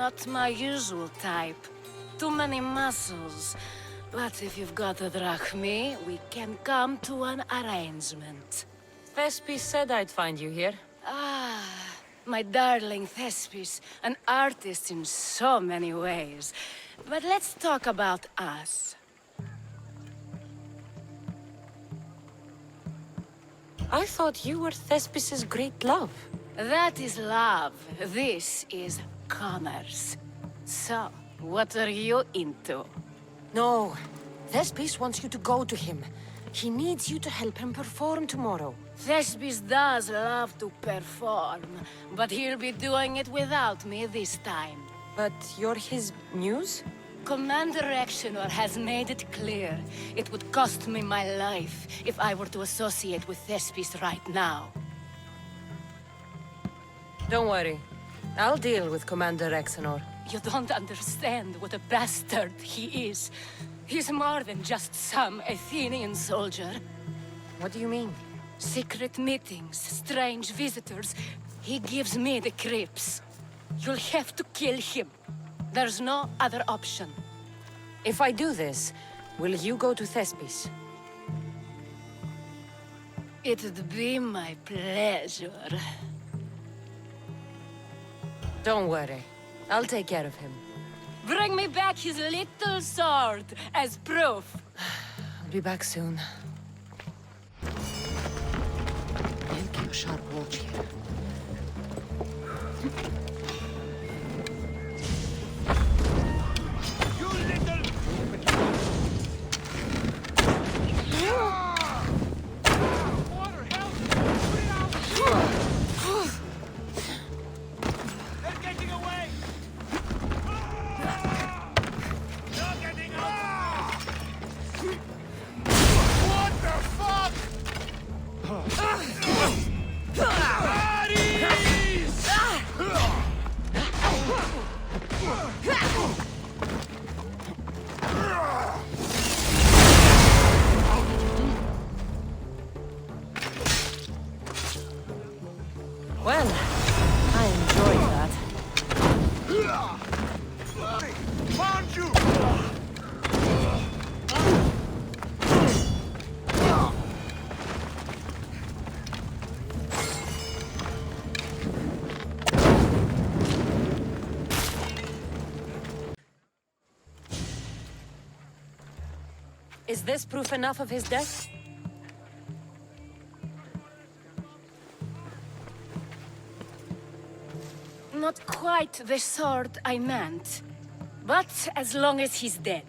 Not my usual type. Too many muscles. But if you've got a drachmi, we can come to an arrangement. Thespis said I'd find you here. Ah, my darling Thespis, an artist in so many ways. But let's talk about us. I thought you were Thespis's great love. That is love. This is commerce. So, what are you into? No. Thespis wants you to go to him. He needs you to help him perform tomorrow. Thespis does love to perform, but he'll be doing it without me this time. But you're his muse? Commander Exenor has made it clear it would cost me my life if I were to associate with Thespis right now. Don't worry. I'll deal with Commander Exenor. You don't understand what a bastard he is. He's more than just some Athenian soldier. What do you mean? Secret meetings, strange visitors. He gives me the creeps. You'll have to kill him. There's no other option. If I do this, will you go to Thespis? It'd be my pleasure. Don't worry. I'll take care of him. Bring me back his little sword as proof. I'll be back soon. I'll keep a sharp watch here. Well, I enjoyed that. Found you! Is this proof enough of his death? Not quite the sort I meant. But as long as he's dead.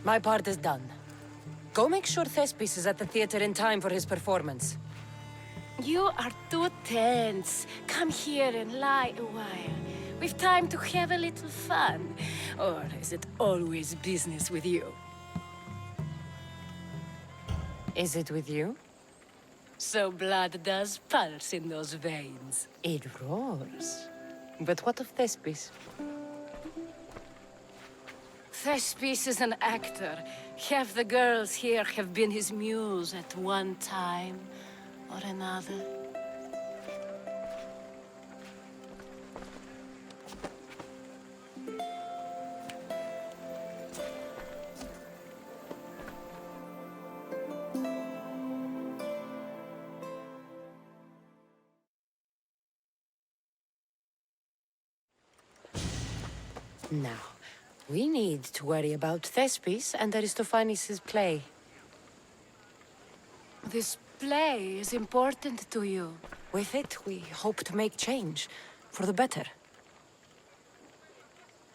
My part is done. Go make sure Thespis is at the theater in time for his performance. You are too tense. Come here and lie a while. We've time to have a little fun. Or is it always business with you? Is it with you? So blood does pulse in those veins. It roars. But what of Thespis? Thespis is an actor. Half the girls here have been his muse at one time or another. Now, we need to worry about Thespis and Aristophanes' play. This play is important to you. With it, we hope to make change, for the better.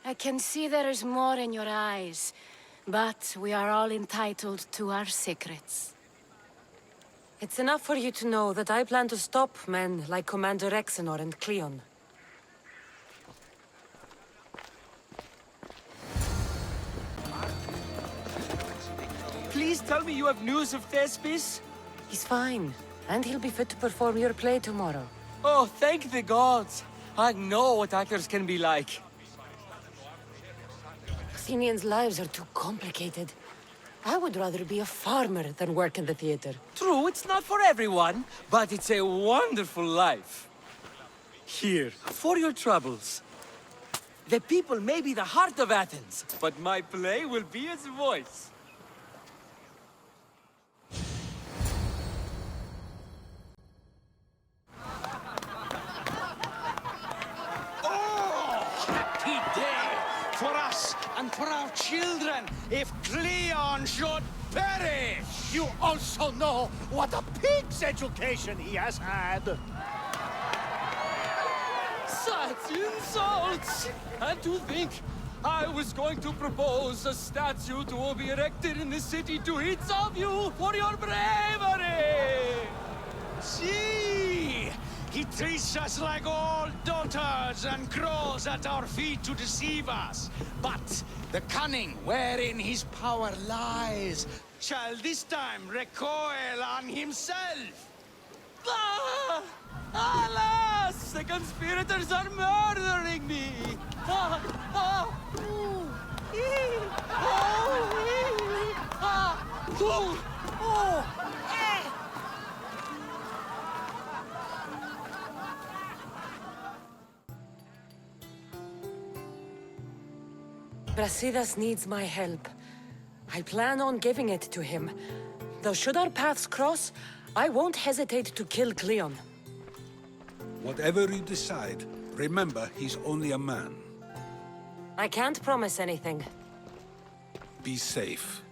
I can see there is more in your eyes, but we are all entitled to our secrets. It's enough for you to know that I plan to stop men like Commander Exenor and Cleon. Please tell me you have news of Thespis? He's fine, and he'll be fit to perform your play tomorrow. Oh, thank the gods! I know what actors can be like. Athenians' lives are too complicated. I would rather be a farmer than work in the theater. True, it's not for everyone, but it's a wonderful life. Here, for your troubles. The people may be the heart of Athens, but my play will be its voice. Happy day for us and for our children if Cleon should perish! You also know what a pig's education he has had. Such insults! And to think I was going to propose a statue to be erected in the city to each of you for your bravery! See! He treats us like old dotards and crawls at our feet to deceive us. But the cunning wherein his power lies shall this time recoil on himself. Ah! Alas! The conspirators are murdering me! Ah! Ah! Ooh! Ee! Oh! Ee! Ah! Ooh! Oh! Eh! Brasidas needs my help. I plan on giving it to him. Though should our paths cross, I won't hesitate to kill Cleon. Whatever you decide, remember he's only a man. I can't promise anything. Be safe.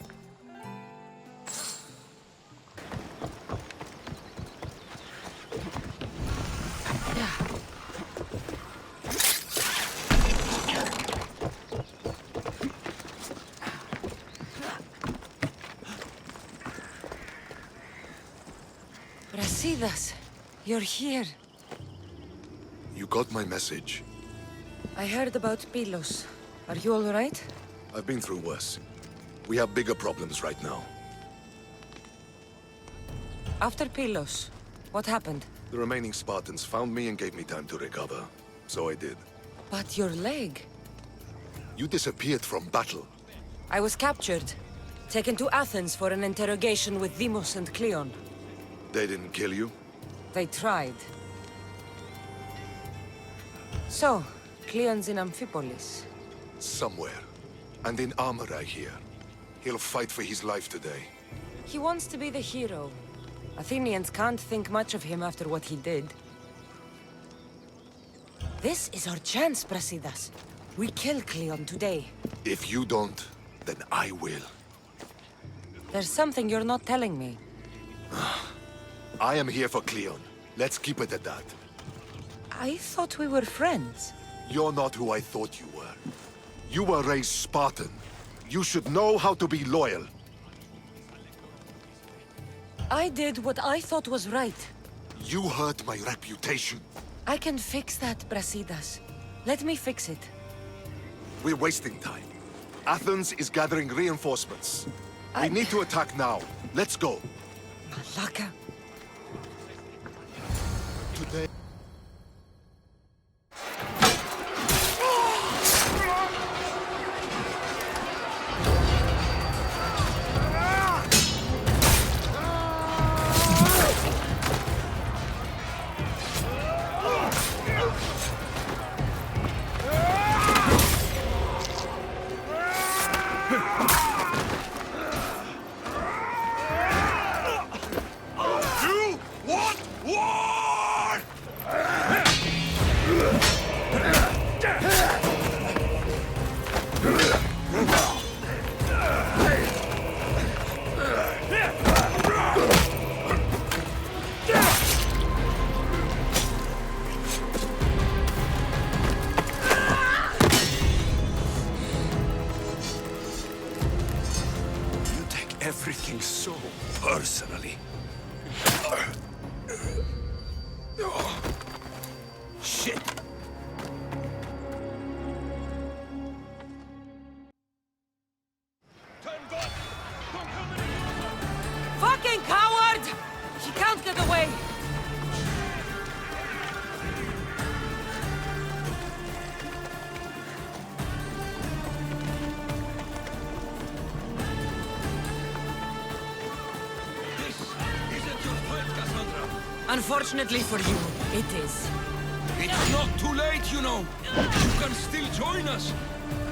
Brasidas, you're here. You got my message. I heard about Pylos. Are you all right? I've been through worse. We have bigger problems right now. After Pylos, what happened? The remaining Spartans found me and gave me time to recover. So I did. But your leg. You disappeared from battle. I was captured. Taken to Athens for an interrogation with Deimos and Cleon. They didn't kill you? They tried. So, Cleon's in Amphipolis. Somewhere. And in armor, I hear. He'll fight for his life today. He wants to be the hero. Athenians can't think much of him after what he did. This is our chance, Brasidas. We kill Cleon today. If you don't, then I will. There's something you're not telling me. I am here for Cleon. Let's keep it at that. I thought we were friends. You're not who I thought you were. You were raised Spartan. You should know how to be loyal. I did what I thought was right. You hurt my reputation. I can fix that, Brasidas. Let me fix it. We're wasting time. Athens is gathering reinforcements. We need to attack now. Let's go. Malaka. Today... Everything so personally. Shit. Fucking coward! He can't get away! Unfortunately for you, it is. It's not too late, you know. You can still join us.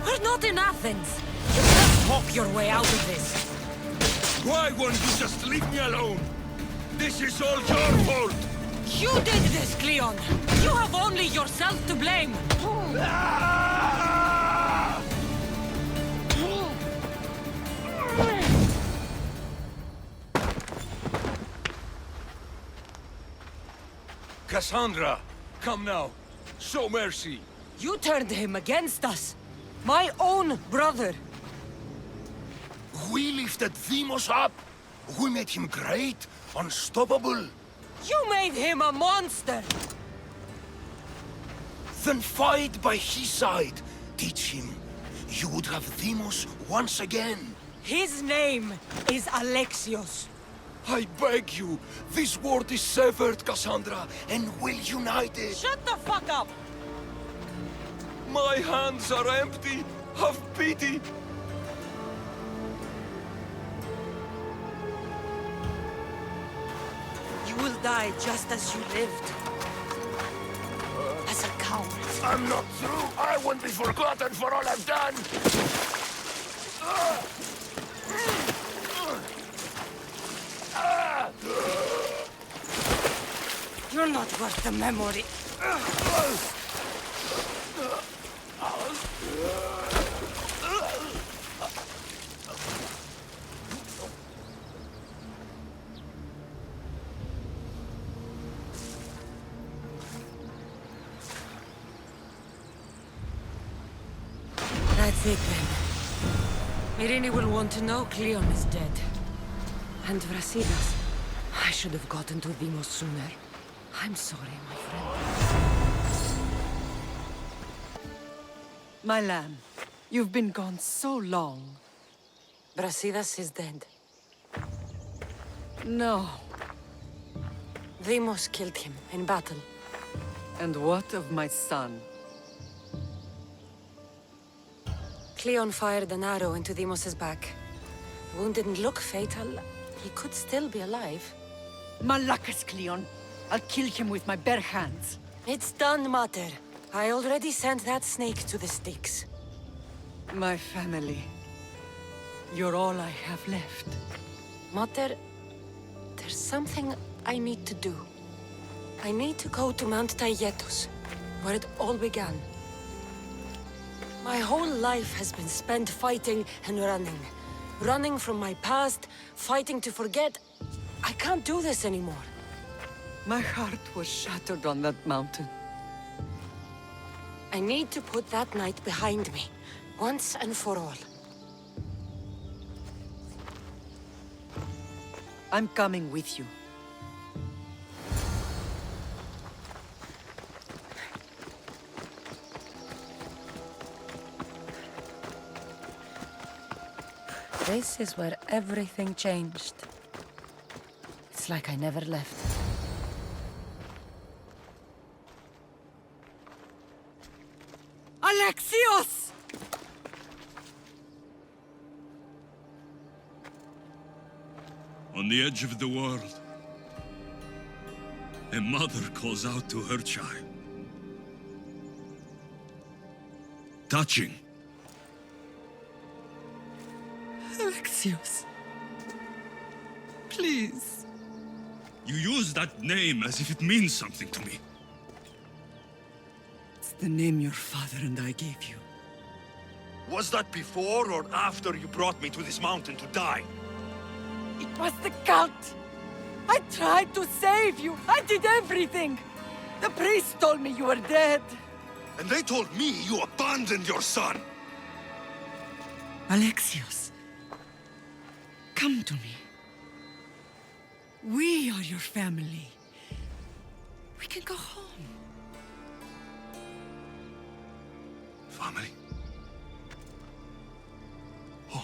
We're not in Athens. You can't talk your way out of this. Why won't you just leave me alone? This is all your fault. You did this, Cleon. You have only yourself to blame. Kassandra, come now. Show mercy. You turned him against us. My own brother. We lifted Deimos up. We made him great, unstoppable. You made him a monster. Then fight by his side. Teach him. You would have Deimos once again. His name is Alexios. I beg you, this world is severed, Kassandra, and we'll unite it. Shut the fuck up! My hands are empty. Have pity. You will die just as you lived. As a coward. I'm not through. I won't be forgotten for all I've done. You're not worth the memory. That's it then. Irini will want to know Cleon is dead. And Brasidas. I should have gotten to Deimos sooner. I'm sorry, my friend. My lamb, you've been gone so long. Brasidas is dead. No. Deimos killed him in battle. And what of my son? Cleon fired an arrow into Deimos' back. The wound didn't look fatal. He could still be alive. Malakas, Cleon. I'll kill him with my bare hands. It's done, Mater. I already sent that snake to the Styx. My family. You're all I have left. Mater, there's something I need to do. I need to go to Mount Taygetos, where it all began. My whole life has been spent fighting and running. Running from my past, fighting to forget. I can't do this anymore. My heart was shattered on that mountain. I need to put that night behind me, once and for all. I'm coming with you. This is where everything changed. It's like I never left. Alexios! On the edge of the world, a mother calls out to her child. Touching. Alexios. Please. You use that name as if it means something to me. It's the name your father and I gave you. Was that before or after you brought me to this mountain to die? It was the cult! I tried to save you! I did everything! The priest told me you were dead! And they told me you abandoned your son! Alexios, come to me. We are your family. We can go home. Family? Home.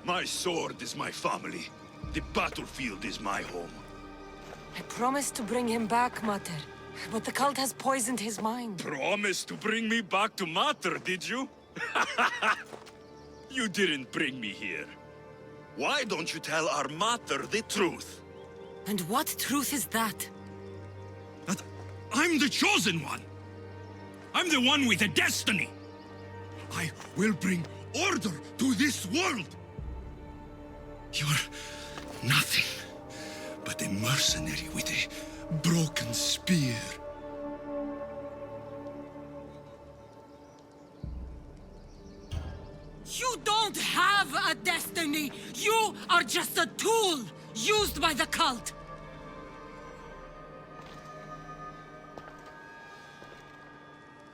My sword is my family. The battlefield is my home. I promised to bring him back, Mater. But the cult has poisoned his mind. Promised to bring me back to Mater, did you? You didn't bring me here. Why don't you tell our mater the truth? And what truth is that? That I'm the chosen one. I'm the one with a destiny. I will bring order to this world. You're nothing but a mercenary with a broken spear. You don't have a destiny! You are just a tool used by the cult!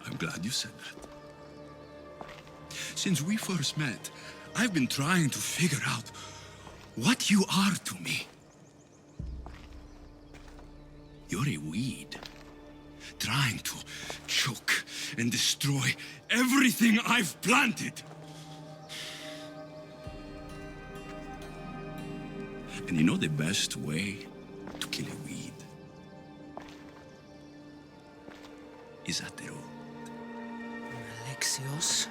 I'm glad you said that. Since we first met, I've been trying to figure out what you are to me. You're a weed, trying to choke and destroy everything I've planted. And you know the best way to kill a weed is at the root. Alexios?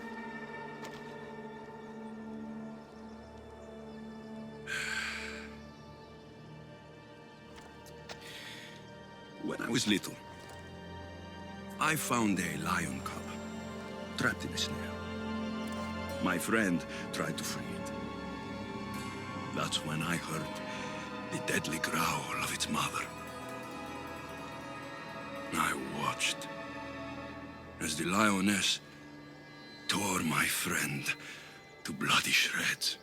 When I was little, I found a lion cub trapped in a snare. My friend tried to free it. That's when I heard the deadly growl of its mother. I watched as the lioness tore my friend to bloody shreds.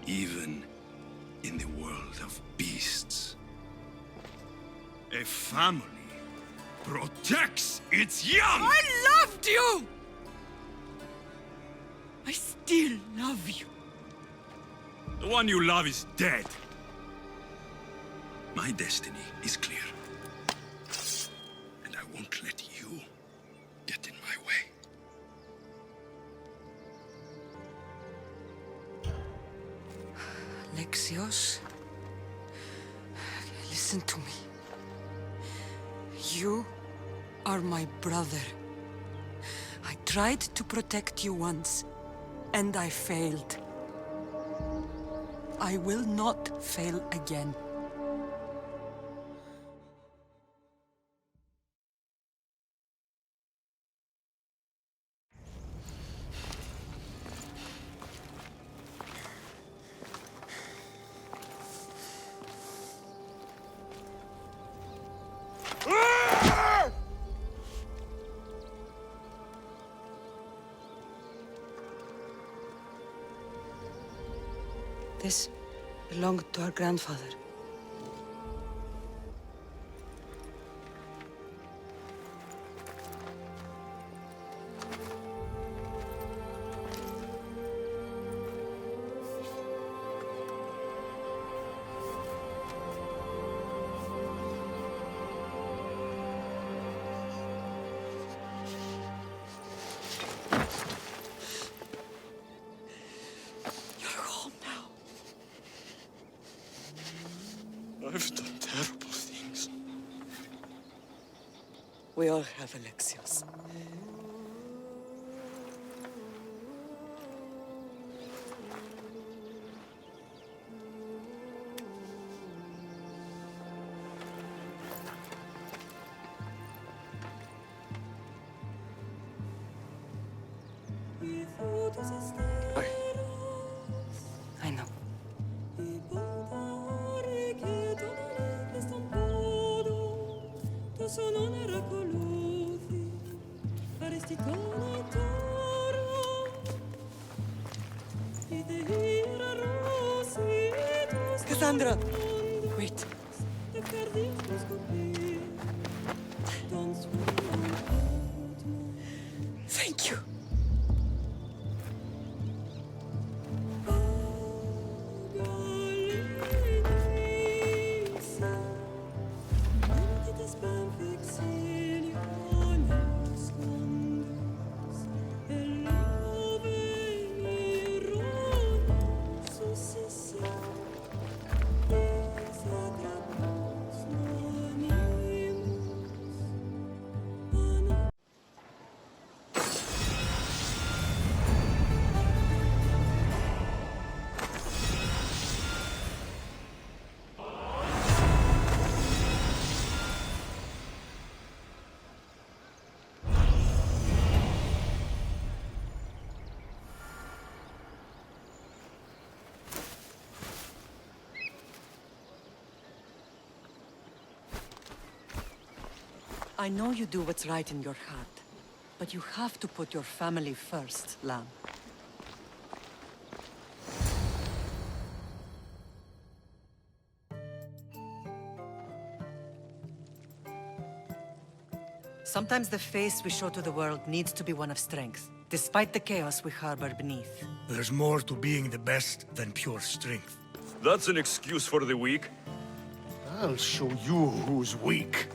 Even in the world of beasts, a family protects its young! I loved you! I still love you. The one you love is dead. My destiny is clear. And I won't let you get in my way. Alexios, listen to me. You are my brother. I tried to protect you once, and I failed. I will not fail again. This belonged to our grandfather. I've done terrible things. We all have, Alexios. I know. Kassandra! Wait. Thank you. I know you do what's right in your heart, but you have to put your family first, Lamb. Sometimes the face we show to the world needs to be one of strength, despite the chaos we harbor beneath. There's more to being the best than pure strength. That's an excuse for the weak. I'll show you who's weak.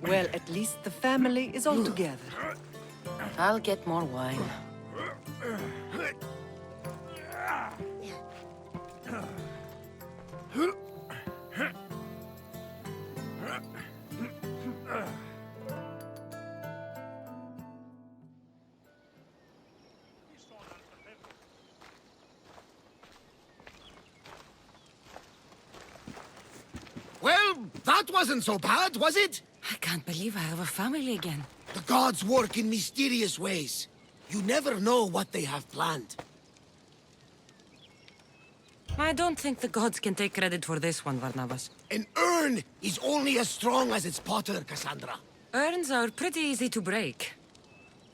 Well, at least the family is all together. I'll get more wine. Well, that wasn't so bad, was it? I can't believe I have a family again. The gods work in mysterious ways. You never know what they have planned. I don't think the gods can take credit for this one, Varnavas. An urn is only as strong as its potter, Kassandra. Urns are pretty easy to break.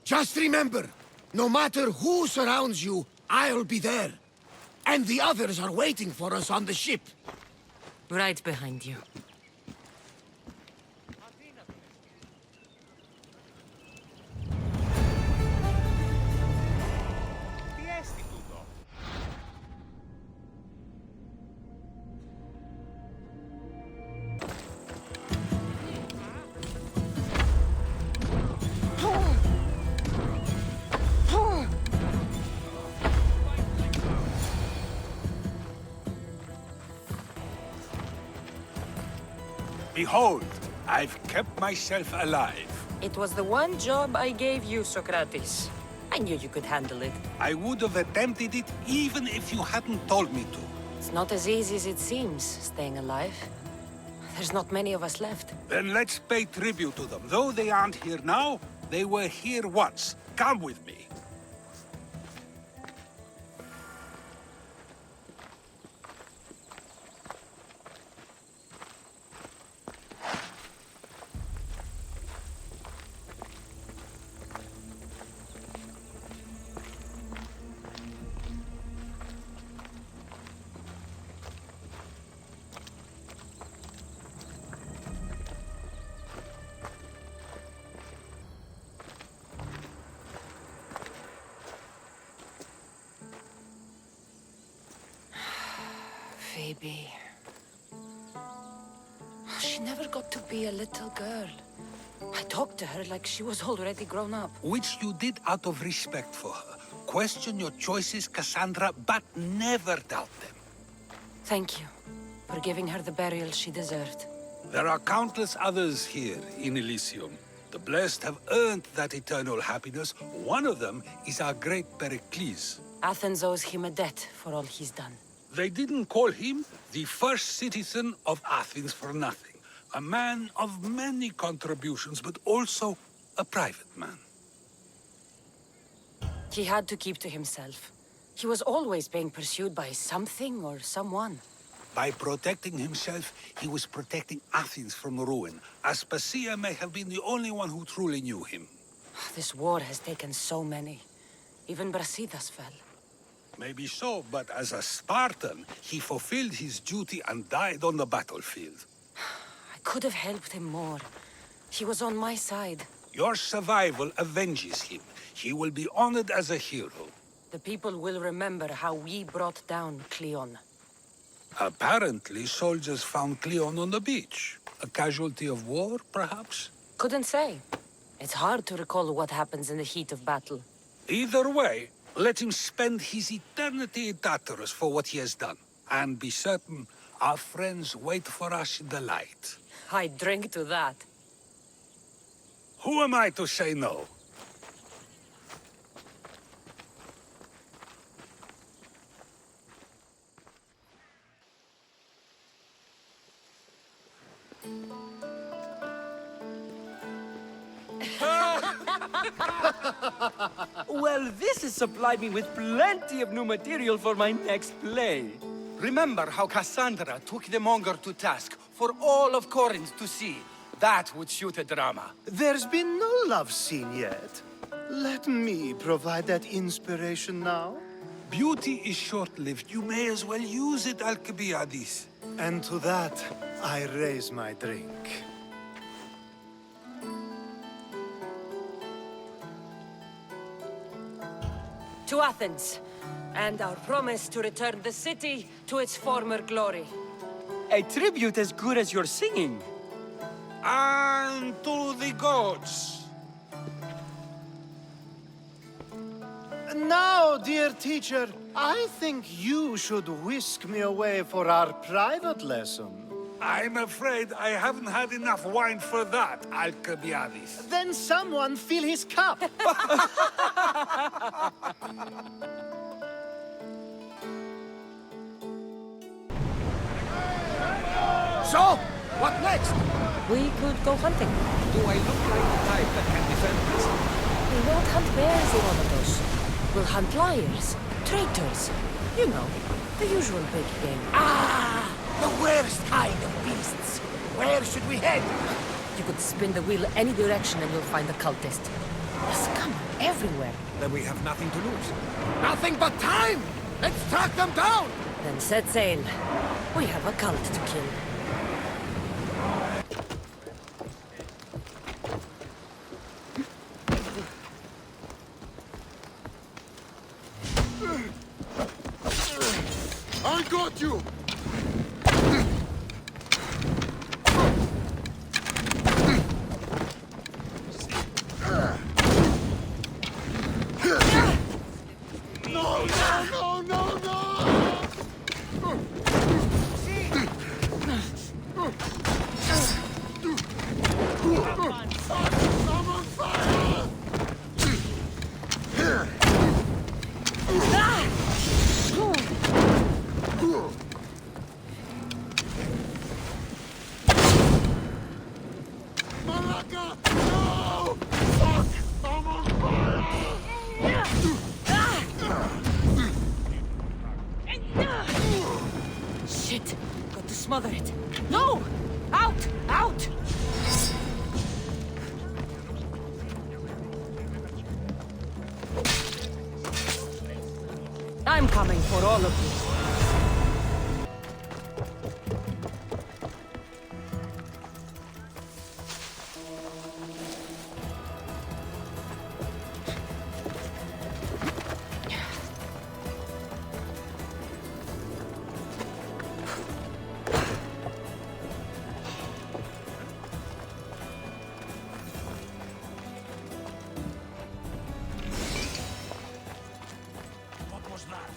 Just remember, no matter who surrounds you, I'll be there. And the others are waiting for us on the ship. Right behind you. Behold, I've kept myself alive. It was the one job I gave you, Socrates. I knew you could handle it. I would have attempted it even if you hadn't told me to. It's not as easy as it seems, staying alive. There's not many of us left. Then let's pay tribute to them. Though they aren't here now, they were here once. Come with me. Phoebe. She never got to be a little girl. I talked to her like she was already grown up. Which you did out of respect for her. Question your choices, Kassandra, but never doubt them. Thank you for giving her the burial she deserved. There are countless others here in Elysium. The blessed have earned that eternal happiness. One of them is our great Pericles. Athens owes him a debt for all he's done. They didn't call him the first citizen of Athens for nothing. A man of many contributions, but also a private man. He had to keep to himself. He was always being pursued by something or someone. By protecting himself, he was protecting Athens from ruin. Aspasia may have been the only one who truly knew him. This war has taken so many. Even Brasidas fell. Maybe so, but as a Spartan, he fulfilled his duty and died on the battlefield. I could have helped him more. He was on my side. Your survival avenges him. He will be honored as a hero. The people will remember how we brought down Cleon. Apparently, soldiers found Cleon on the beach. A casualty of war, perhaps? Couldn't say. It's hard to recall what happens in the heat of battle. Either way, let him spend his eternity in Tartarus for what he has done. And be certain our friends wait for us in the light. I drink to that. Who am I to say no? Well, this has supplied me with plenty of new material for my next play. Remember how Kassandra took the monger to task for all of Corinth to see? That would suit a drama. There's been no love scene yet. Let me provide that inspiration now. Beauty is short-lived. You may as well use it, Alcibiades. And to that, I raise my drink. To Athens, and our promise to return the city to its former glory. A tribute as good as your singing. And to the gods. Now, dear teacher, I think you should whisk me away for our private lesson. I'm afraid I haven't had enough wine for that, Alcibiades. Then someone fill his cup. So, what next? We could go hunting. Do I look like the type that can defend prison? We won't hunt bears, Herodotus. We'll hunt liars, traitors. You know, the usual big game. Ah! The worst kind of beasts. Where should we head? You could spin the wheel any direction and you'll find the cultist. The scum are everywhere. Then we have nothing to lose. Nothing but time! Let's track them down! Then set sail. We have a cult to kill. I got you! No, no, no, no, no! I'm on fire! Malaka! No! Fuck! I'm on fire! Shit! Got to smother it. No! Out! Out! I'm coming for all of you. What was that?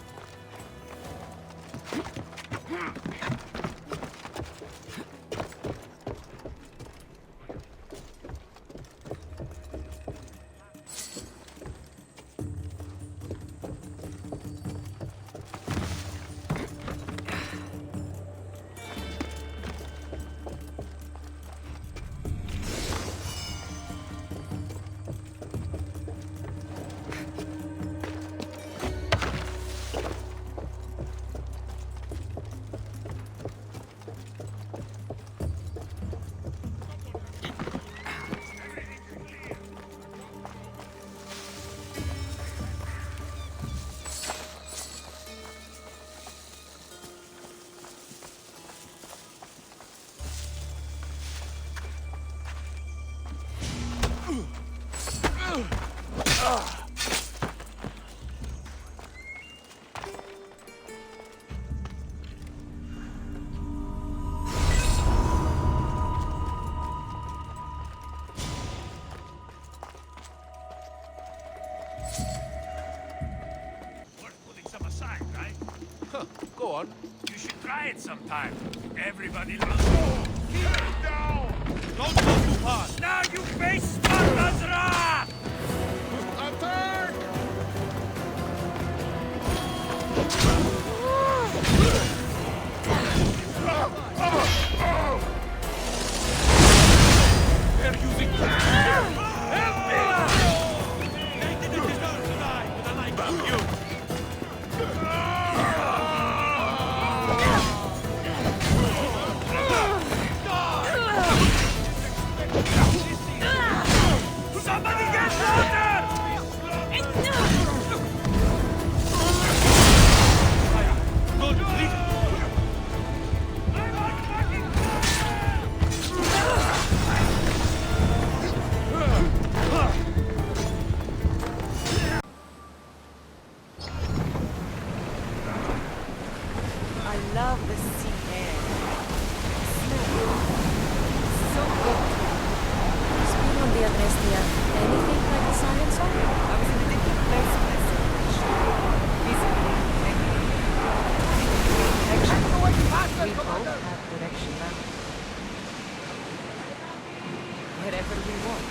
Go on. You should try it sometime. Everybody loves it. Keep it down! Don't go too fast. Now you face Sparta's wrath! Attack! They're using... Help me! They didn't deserve to die with a knife. love the sea air. Smell. So good. Speak on the address here. Anything like a silence on? I was in a different place myself. Physically, I'm going faster, We both Commander! have direction now. Wherever we want.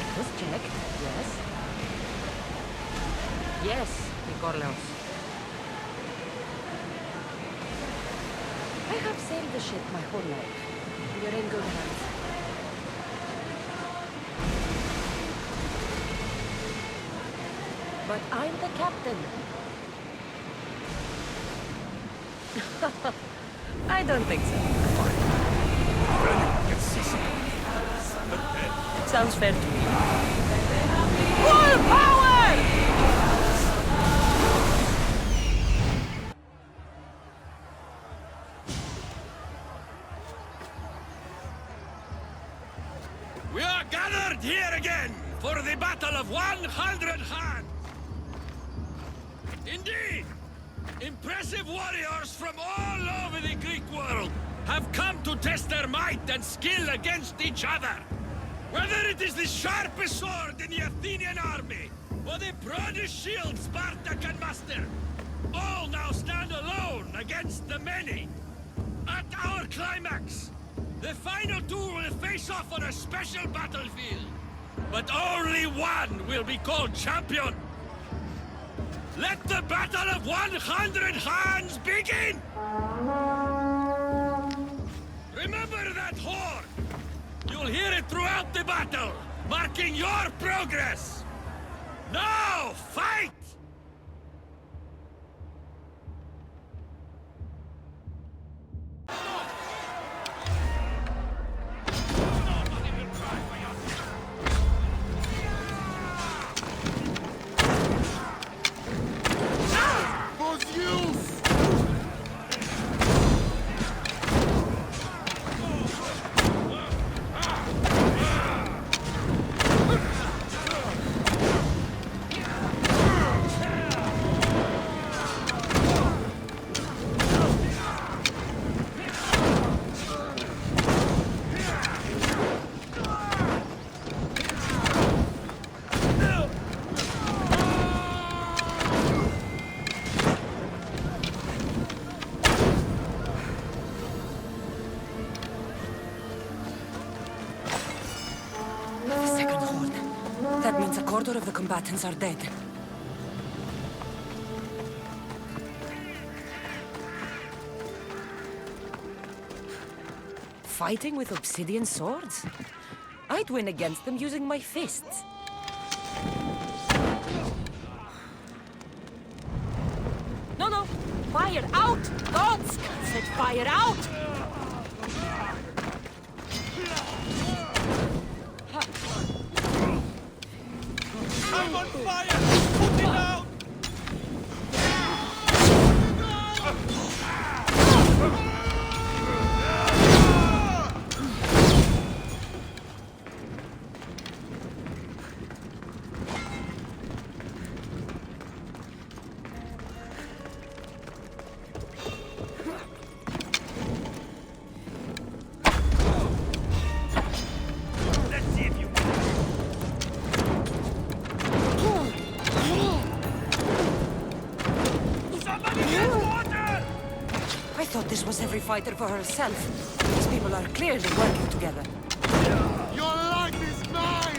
It was checked, yes. Yes, Nikorleos. I have sailed the ship my whole life. You're in good hands. But I'm the captain. I don't think so. Sounds fair to me. Full power! We are gathered here again for the Battle of 100 Hands. Indeed, impressive warriors from all over the Greek world have come to test their might and skill against each other. Whether it is the sharpest sword in the Athenian army, or the broadest shield Sparta can muster, all now stand alone against the many. At our climax, the final two will face off on a special battlefield. But only one will be called champion. Let the Battle of 100 Hands begin! Remember that horn! You'll hear it throughout the battle, marking your progress! Now, fight! That means a quarter of the combatants are dead. Fighting with obsidian swords? I'd win against them using my fists. No! Fire out! Gods! Set fire out! I'm on fire! Put it out! This was every fighter for herself. These people are clearly working together. Your life is mine!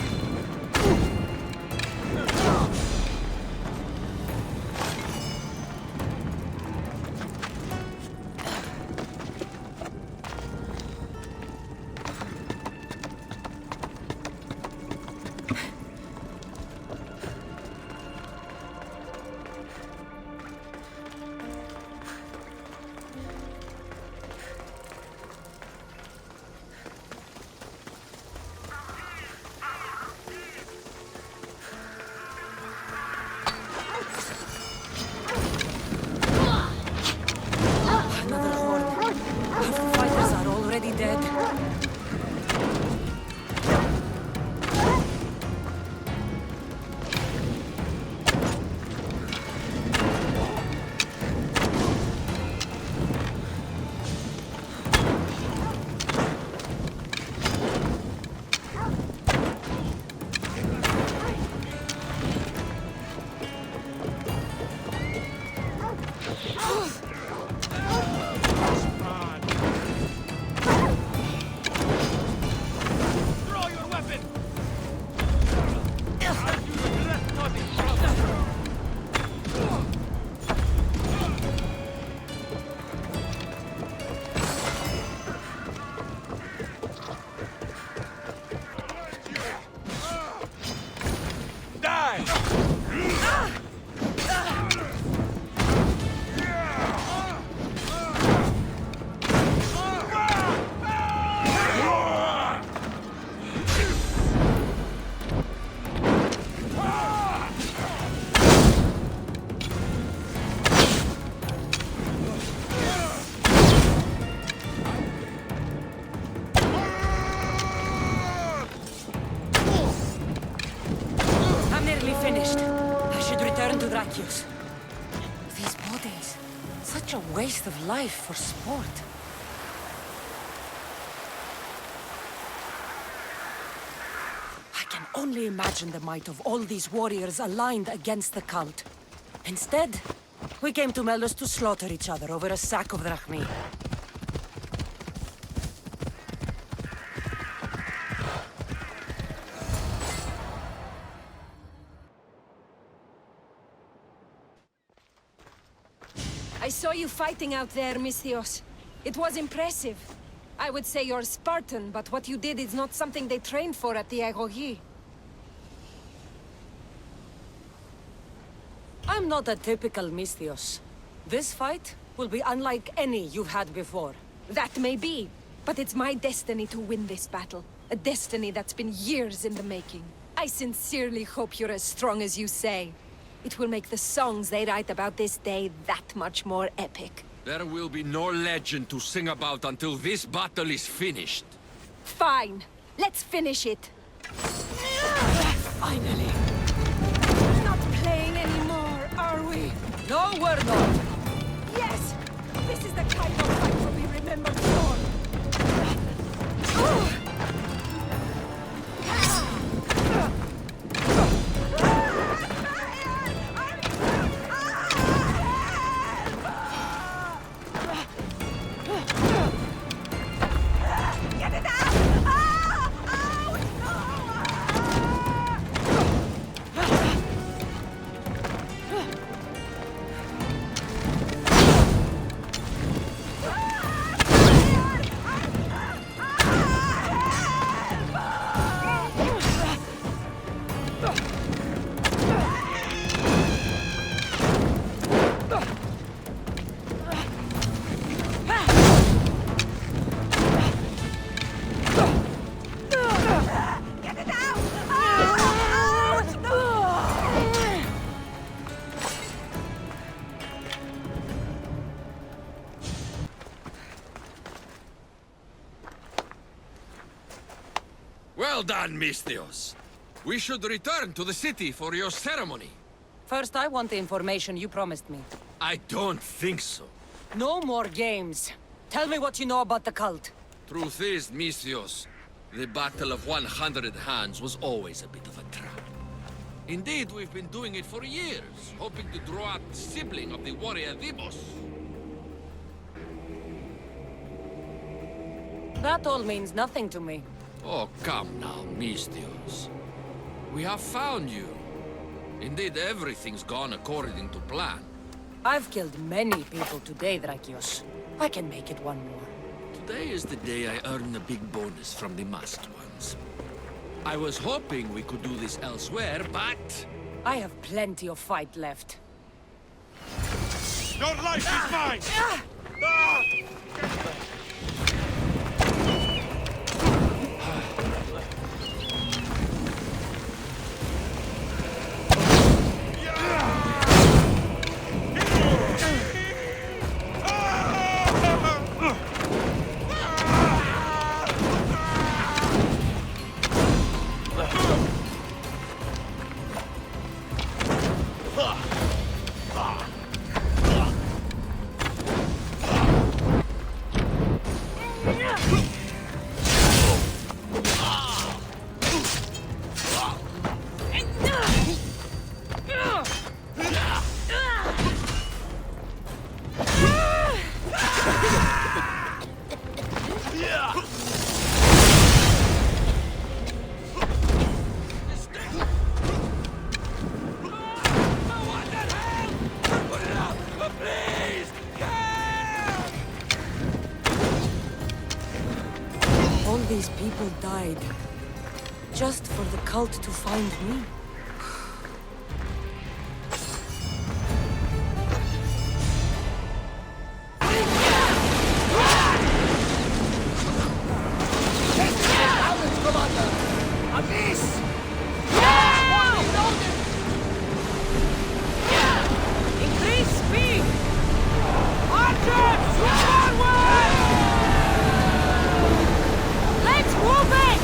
to Drakios. These bodies. Such a waste of life for sport. I can only imagine the might of all these warriors aligned against the cult. Instead, we came to Melos to slaughter each other over a sack of drachmi. I saw you fighting out there, Misthios. It was impressive. I would say you're Spartan, but what you did is not something they trained for at the Agogi. I'm not a typical Misthios. This fight will be unlike any you've had before. That may be, but it's my destiny to win this battle. A destiny that's been years in the making. I sincerely hope you're as strong as you say. It will make the songs they write about this day that much more epic. There will be no legend to sing about until this battle is finished. Fine. Let's finish it. Finally! We're not playing anymore, are we? No, we're not! Yes! This is the kind of fight to be remembered for. Well done, Misthios. We should return to the city for your ceremony. First, I want the information you promised me. I don't think so. No more games. Tell me what you know about the cult. Truth is, Misthios, the Battle of 100 Hands was always a bit of a trap. Indeed, we've been doing it for years, hoping to draw out the sibling of the warrior Demos. That all means nothing to me. Oh, come now, Misthios. We have found you. Indeed, everything's gone according to plan. I've killed many people today, Drakios. I can make it one more. Today is the day I earn the big bonus from the masked ones. I was hoping we could do this elsewhere, but... I have plenty of fight left. Your life is mine! These people died just for the cult to find me. Increase speed! Archers! Forward! Let's move it!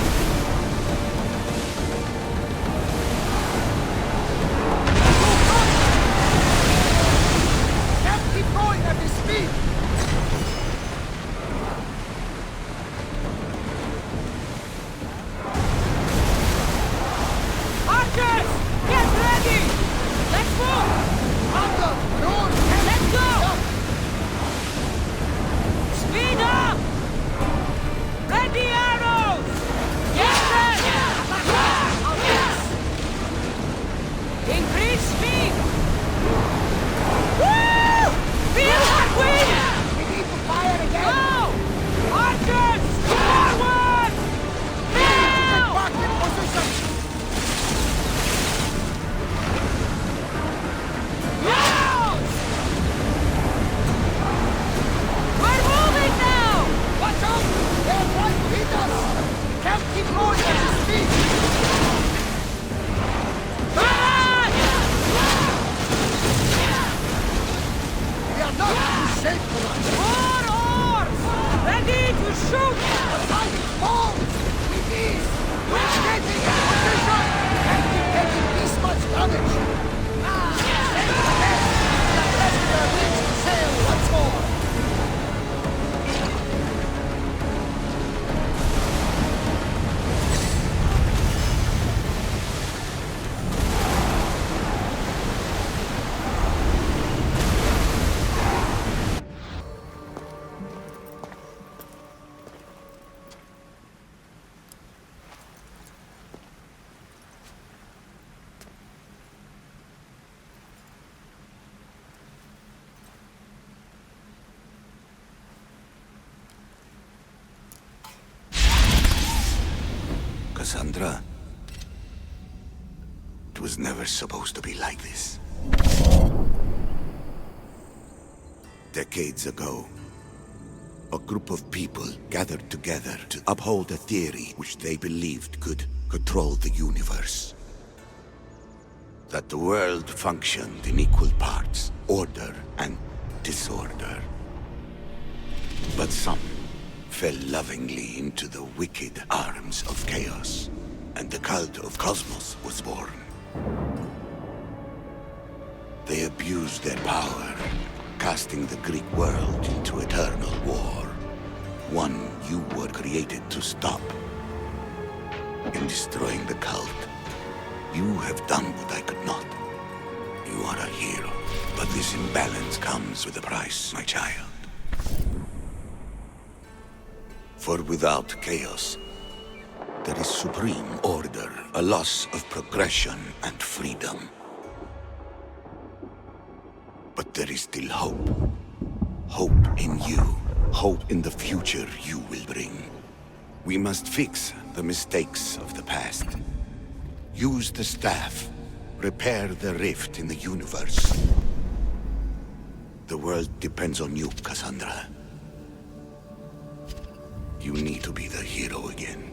Kassandra. It was never supposed to be like this. Decades ago, a group of people gathered together to uphold a theory which they believed could control the universe. That the world functioned in equal parts, order and disorder. But some fell lovingly into the wicked arms of chaos, and the cult of Cosmos was born. They abused their power, casting the Greek world into eternal war. One you were created to stop. In destroying the cult, you have done what I could not. You are a hero, but this imbalance comes with a price, my child. For without chaos, there is supreme order, a loss of progression and freedom. But there is still hope. Hope in you. Hope in the future you will bring. We must fix the mistakes of the past. Use the staff. Repair the rift in the universe. The world depends on you, Kassandra. You need to be the hero again.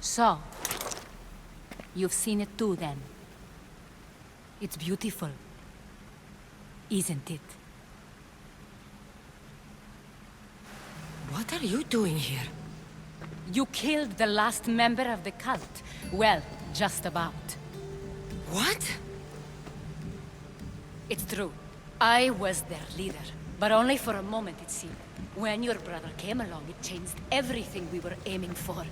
So, you've seen it too, then. It's beautiful, isn't it? What are you doing here? You killed the last member of the cult. Well, just about. What? It's true. I was their leader, but only for a moment, it seemed. When your brother came along, it changed everything we were aiming for.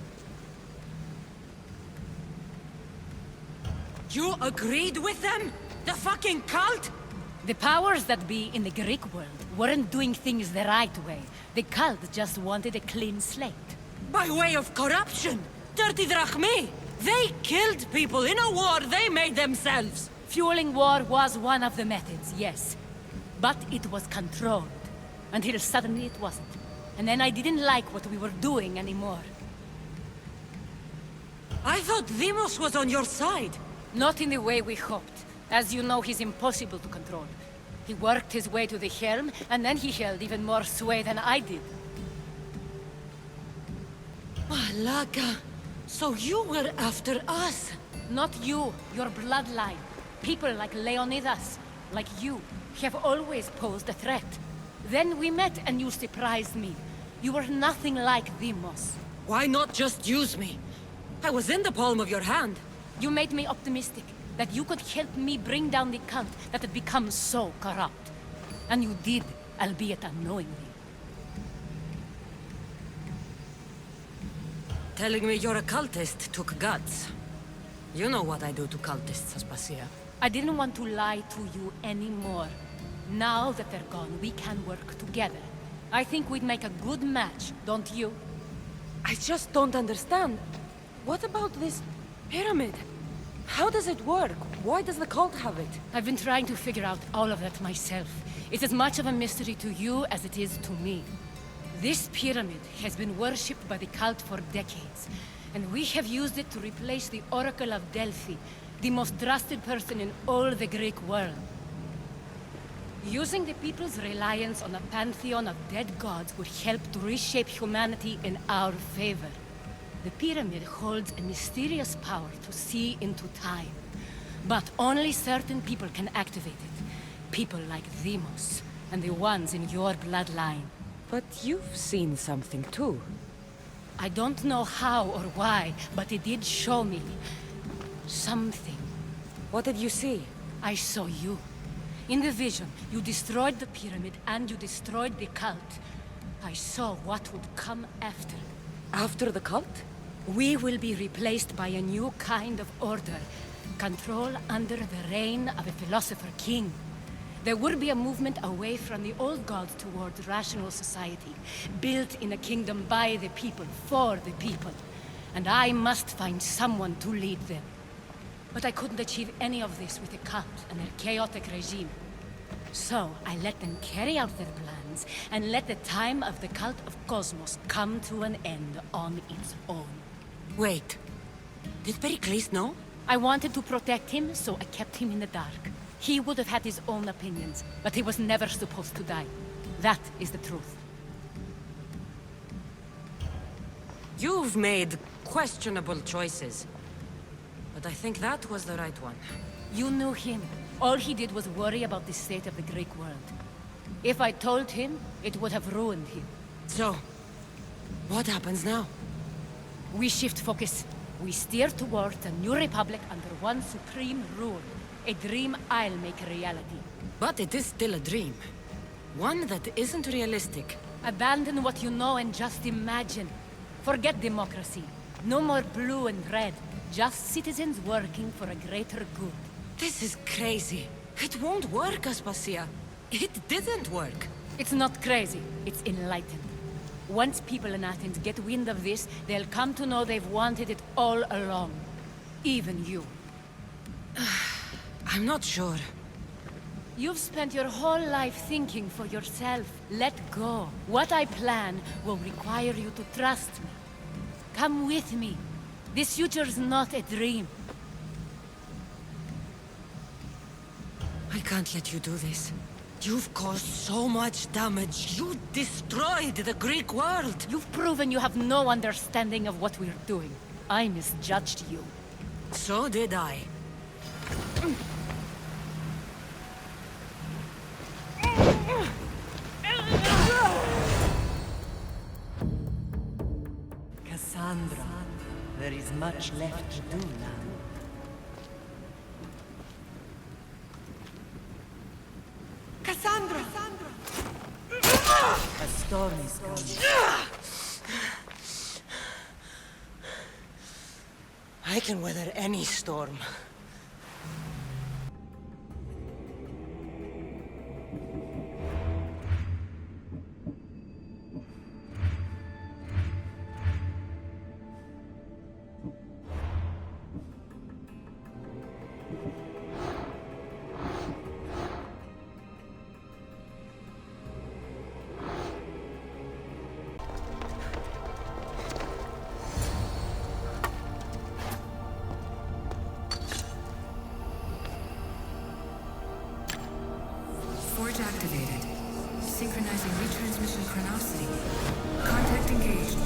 You agreed with them? The fucking cult? The powers that be in the Greek world weren't doing things the right way. The cult just wanted a clean slate. By way of corruption! Dirty drachmi! They killed people in a war they made themselves! Fueling war was one of the methods, yes. But it was controlled. Until suddenly it wasn't. And then I didn't like what we were doing anymore. I thought Deimos was on your side. Not in the way we hoped. As you know, he's impossible to control. He worked his way to the helm, and then he held even more sway than I did. Malaga, so you were after us? Not you, your bloodline. People like Leonidas, like you, have always posed a threat. Then we met and you surprised me. You were nothing like Deimos. Why not just use me? I was in the palm of your hand. You made me optimistic that you could help me bring down the cult that had become so corrupt. And you did, albeit unknowingly. Telling me you're a cultist took guts. You know what I do to cultists, Aspasia. I didn't want to lie to you anymore. Now that they're gone, we can work together. I think we'd make a good match, don't you? I just don't understand. What about this pyramid? How does it work? Why does the cult have it? I've been trying to figure out all of that myself. It's as much of a mystery to you as it is to me. This pyramid has been worshipped by the cult for decades, and we have used it to replace the Oracle of Delphi, the most trusted person in all the Greek world. Using the people's reliance on a pantheon of dead gods would help to reshape humanity in our favor. The pyramid holds a mysterious power to see into time. But only certain people can activate it. People like Deimos, and the ones in your bloodline. But you've seen something too. I don't know how or why, but it did show me something. What did you see? I saw you. In the vision, you destroyed the pyramid and you destroyed the cult. I saw what would come after. After the cult? We will be replaced by a new kind of order. Control under the reign of a philosopher king. There will be a movement away from the old gods towards rational society, built in a kingdom by the people, for the people. And I must find someone to lead them. But I couldn't achieve any of this with the cult and their chaotic regime. So I let them carry out their plans, and let the time of the cult of Cosmos come to an end on its own. Wait. Did Pericles know? I wanted to protect him, so I kept him in the dark. He would have had his own opinions, but he was never supposed to die. That is the truth. You've made questionable choices. But I think that was the right one. You knew him. All he did was worry about the state of the Greek world. If I told him, it would have ruined him. So, what happens now? We shift focus. We steer towards a new republic under one supreme rule. A dream I'll make a reality. But it is still a dream. One that isn't realistic. Abandon what you know and just imagine. Forget democracy. No more blue and red. Just citizens working for a greater good. This is crazy. It won't work, Aspasia. It didn't work. It's not crazy. It's enlightened. Once people in Athens get wind of this, they'll come to know they've wanted it all along. Even you. I'm not sure. You've spent your whole life thinking for yourself. Let go. What I plan will require you to trust me. Come with me. This future's not a dream. I can't let you do this. You've caused so much damage. You destroyed the Greek world. You've proven you have no understanding of what we're doing. I misjudged you. So did I. Kassandra, there is much left to do now. Kassandra! A storm is coming. I can weather any storm. Forge activated. Synchronizing retransmission chronicity. Contact engaged.